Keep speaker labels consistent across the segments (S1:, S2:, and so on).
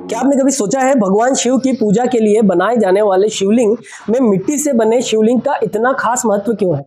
S1: क्या आपने कभी सोचा है भगवान शिव की पूजा के लिए बनाए जाने वाले शिवलिंग में मिट्टी से बने शिवलिंग का इतना खास महत्व क्यों है?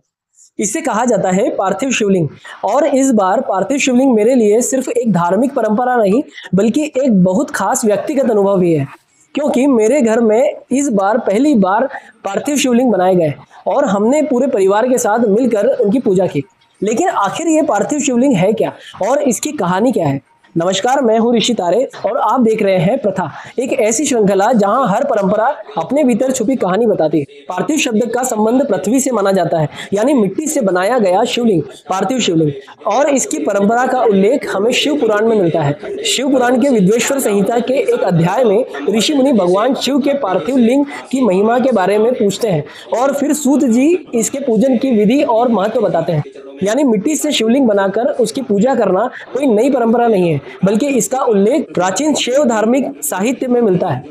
S1: इसे कहा जाता है पार्थिव शिवलिंग। और इस बार पार्थिव शिवलिंग मेरे लिए सिर्फ एक धार्मिक परंपरा नहीं बल्कि एक बहुत खास व्यक्तिगत अनुभव भी है, क्योंकि मेरे घर में इस बार पहली बार पार्थिव शिवलिंग बनाए गए और हमने पूरे परिवार के साथ मिलकर उनकी पूजा की। लेकिन आखिर ये पार्थिव शिवलिंग है क्या और इसकी कहानी क्या है? नमस्कार, मैं हूं ऋषि तारे और आप देख रहे हैं प्रथा, एक ऐसी श्रृंखला जहां हर परंपरा अपने भीतर छुपी कहानी बताती है। पार्थिव शब्द का संबंध पृथ्वी से माना जाता है, यानी मिट्टी से बनाया गया शिवलिंग पार्थिव शिवलिंग। और इसकी परंपरा का उल्लेख हमें शिव पुराण में मिलता है। शिव पुराण के विद्वेश्वर संहिता के एक अध्याय में ऋषि मुनि भगवान शिव के पार्थिव लिंग की महिमा के बारे में पूछते हैं और फिर सूत जी इसके पूजन की विधि और महत्व बताते हैं। यानी मिट्टी से शिवलिंग बनाकर उसकी पूजा करना कोई नई परंपरा नहीं है, बल्कि इसका उल्लेख प्राचीन शैव धार्मिक साहित्य में मिलता है।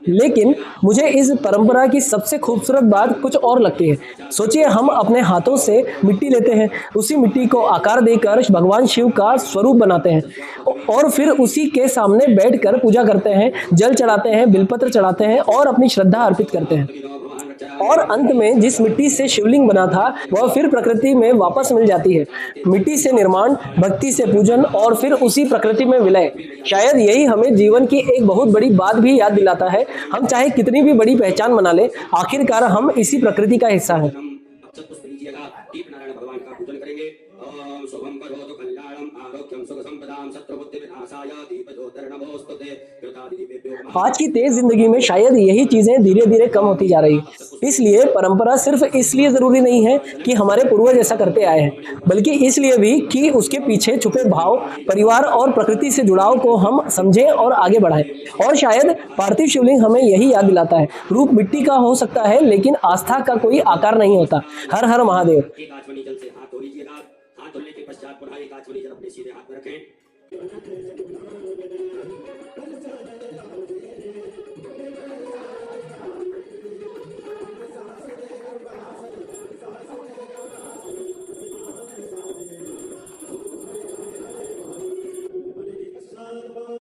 S1: लेकिन मुझे इस परंपरा की सबसे खूबसूरत बात कुछ और लगती है। सोचिए, हम अपने हाथों से मिट्टी लेते हैं, उसी मिट्टी को आकार देकर भगवान शिव का स्वरूप बनाते हैं और फिर उसी के सामने बैठकर पूजा करते हैं, जल चढ़ाते हैं, बिलपत्र चढ़ाते हैं और अपनी श्रद्धा अर्पित करते हैं। और अंत में जिस मिट्टी से शिवलिंग बना था वह फिर प्रकृति में वापस मिल जाती है। मिट्टी से निर्माण, भक्ति से पूजन और फिर उसी प्रकृति में विलय। शायद यही हमें जीवन की एक बहुत बड़ी बात भी याद दिलाता है। हम चाहे कितनी भी बड़ी पहचान बना ले, आखिरकार हम इसी प्रकृति का हिस्सा हैं। आज की तेज जिंदगी में शायद यही चीजें धीरे धीरे कम होती जा रही। इसलिए परंपरा सिर्फ इसलिए जरूरी नहीं है कि हमारे पूर्वज ऐसा करते आए हैं, बल्कि इसलिए भी कि उसके पीछे छुपे भाव, परिवार और प्रकृति से जुड़ाव को हम समझें और आगे बढ़ाएं। और शायद पार्थिव शिवलिंग हमें यही याद दिलाता है, रूप मिट्टी का हो सकता है लेकिन आस्था का कोई आकार नहीं होता। हर हर महादेव। पश्चात पुनः एक आचमनी जल अपने सीधे हाथ में रखें।